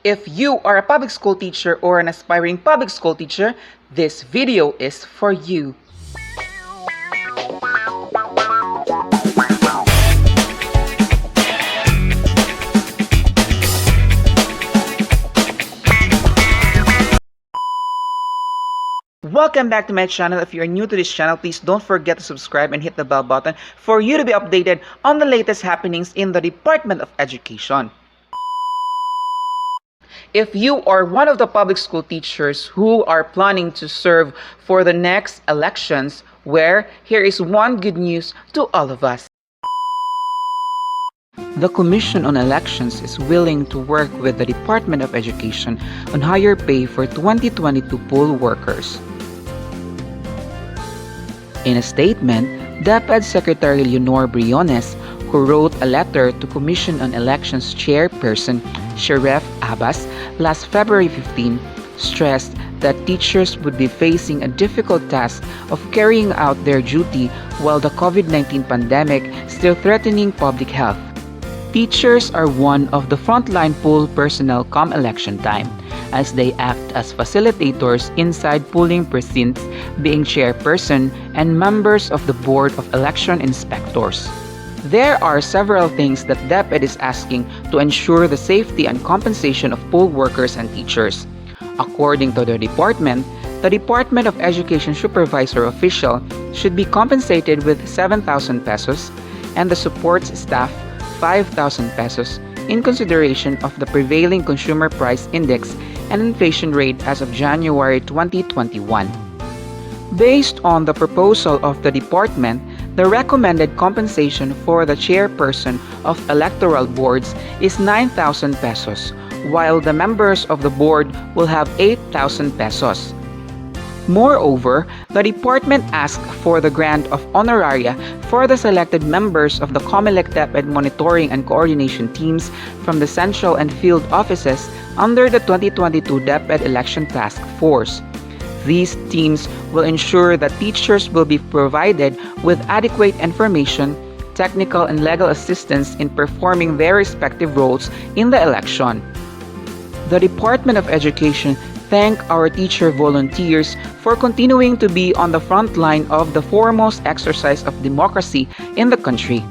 If you are a public school teacher or an aspiring public school teacher, this video is for you. Welcome back to my channel. If you're new to this channel, please don't forget to subscribe and hit the bell button for you to be updated on the latest happenings in the Department of Education. If you are one of the public school teachers who are planning to serve for the next elections, here is one good news to all of us. The Commission on Elections is willing to work with the Department of Education on higher pay for 2022 poll workers. In a statement, DepEd Secretary Leonor Briones, who wrote a letter to Commission on Elections Chairperson Sheriff Abbas last February 15, stressed that teachers would be facing a difficult task of carrying out their duty while the COVID-19 pandemic still threatening public health. Teachers are one of the frontline poll personnel come election time, as they act as facilitators inside polling precincts, being chairperson and members of the Board of Election Inspectors. There are several things that DepEd is asking to ensure the safety and compensation of poll workers and teachers. According to the Department of Education supervisor official should be compensated with 7,000 pesos and the support staff 5,000 pesos in consideration of the prevailing consumer price index and inflation rate as of January 2021. Based on the proposal of the department, the recommended compensation for the chairperson of electoral boards is 9,000 pesos, while the members of the board will have 8,000 pesos. Moreover, the department asked for the grant of honoraria for the selected members of the Comelec DepEd monitoring and coordination teams from the central and field offices under the 2022 DepEd Election Task Force. These teams will ensure that teachers will be provided with adequate information, technical and legal assistance in performing their respective roles in the election. The Department of Education thank our teacher volunteers for continuing to be on the front line of the foremost exercise of democracy in the country.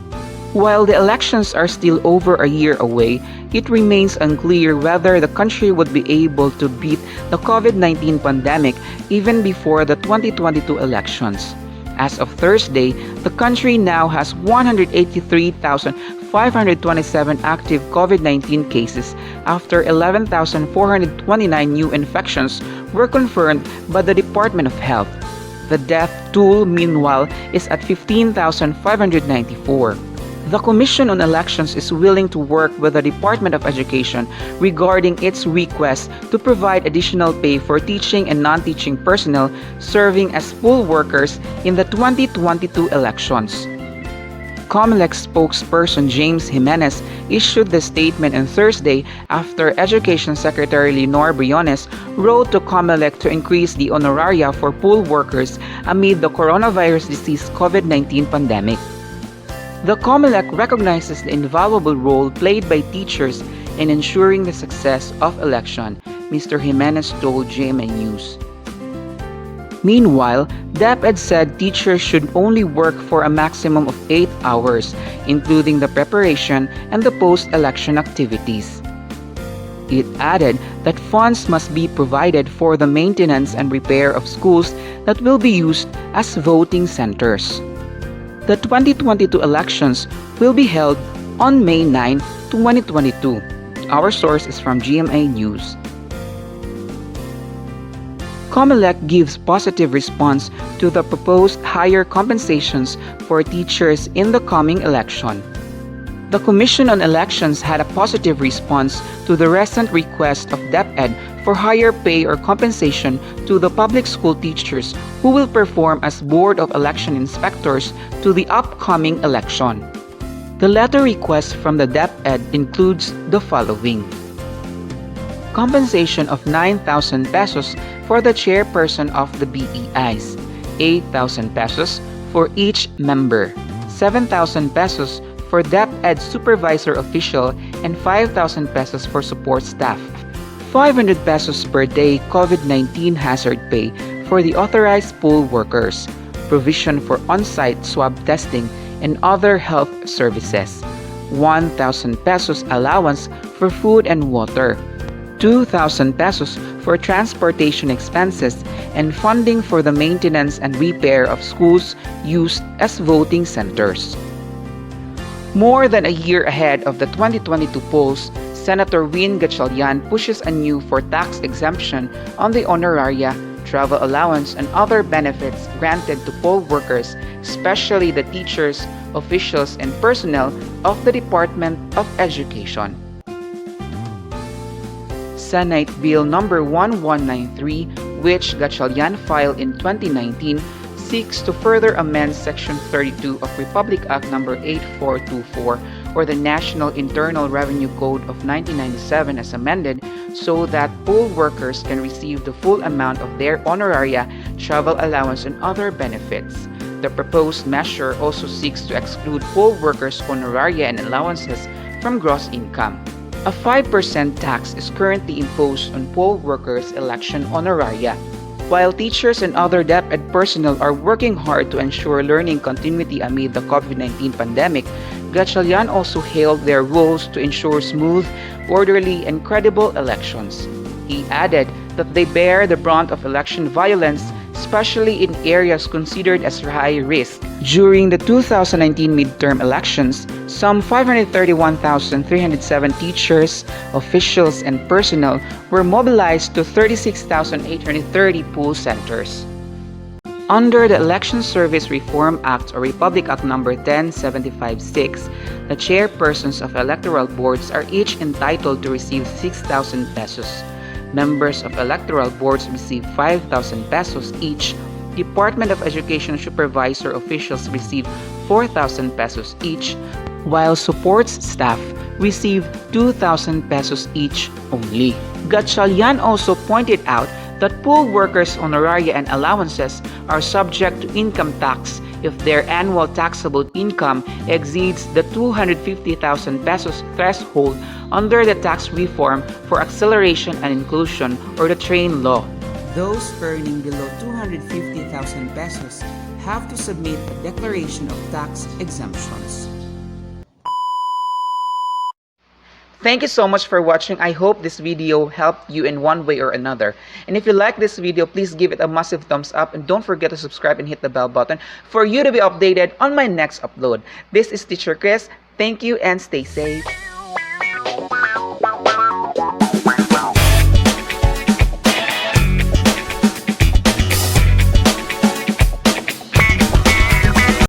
While the elections are still over a year away, it remains unclear whether the country would be able to beat the COVID-19 pandemic even before the 2022 elections. As of Thursday, the country now has 183,527 active COVID-19 cases after 11,429 new infections were confirmed by the Department of Health. The death toll, meanwhile, is at 15,594. The Commission on Elections is willing to work with the Department of Education regarding its request to provide additional pay for teaching and non-teaching personnel serving as poll workers in the 2022 elections. Comelec spokesperson James Jimenez issued the statement on Thursday after Education Secretary Leonor Briones wrote to Comelec to increase the honoraria for poll workers amid the coronavirus disease COVID-19 pandemic. The Comelec recognizes the invaluable role played by teachers in ensuring the success of election, Mr. Jimenez told GMA News. Meanwhile, DepEd said teachers should only work for a maximum of 8 hours, including the preparation and the post-election activities. It added that funds must be provided for the maintenance and repair of schools that will be used as voting centers. The 2022 elections will be held on May 9, 2022. Our source is from GMA News. Comelec gives positive response to the proposed higher compensations for teachers in the coming election. The Commission on Elections had a positive response to the recent request of DepEd for higher pay or compensation to the public school teachers who will perform as Board of Election Inspectors to the upcoming election. The letter request from the DepEd includes the following: compensation of 9,000 pesos for the chairperson of the BEIs, 8,000 pesos for each member, 7,000 pesos for DepEd supervisor official, and 5,000 pesos for support staff. 500 pesos per day COVID-19 hazard pay for the authorized poll workers, provision for on-site swab testing and other health services, 1,000 pesos allowance for food and water, 2,000 pesos for transportation expenses, and funding for the maintenance and repair of schools used as voting centers. More than a year ahead of the 2022 polls, Senator Win Gatchalian pushes anew for tax exemption on the honoraria, travel allowance, and other benefits granted to poll workers, especially the teachers, officials, and personnel of the Department of Education. Senate Bill number 1193, which Gatchalian filed in 2019, seeks to further amend Section 32 of Republic Act number 8424 or the National Internal Revenue Code of 1997 as amended so that poll workers can receive the full amount of their honoraria, travel allowance, and other benefits. The proposed measure also seeks to exclude poll workers' honoraria and allowances from gross income. A 5% tax is currently imposed on poll workers' election honoraria. While teachers and other DepEd personnel are working hard to ensure learning continuity amid the COVID-19 pandemic, Gatchalian also hailed their roles to ensure smooth, orderly, and credible elections. He added that they bear the brunt of election violence, especially in areas considered as high risk. During the 2019 midterm elections, some 531,307 teachers, officials, and personnel were mobilized to 36,830 poll centers. Under the Election Service Reform Act or Republic Act number 10756, the chairpersons of electoral boards are each entitled to receive 6,000 pesos. Members of electoral boards receive 5,000 pesos each. Department of Education supervisor officials receive 4,000 pesos each, while supports staff receive 2,000 pesos each only. Gatchalian also pointed out that poll workers' honoraria and allowances are subject to income tax if their annual taxable income exceeds the 250,000 pesos threshold under the Tax Reform for Acceleration and Inclusion or the TRAIN law. Those earning below 250,000 pesos have to submit a declaration of tax exemptions. Thank you so much for watching. I hope this video helped you in one way or another. And if you like this video, please give it a massive thumbs up and don't forget to subscribe and hit the bell button for you to be updated on my next upload. This is Teacher Cris. Thank you and stay safe.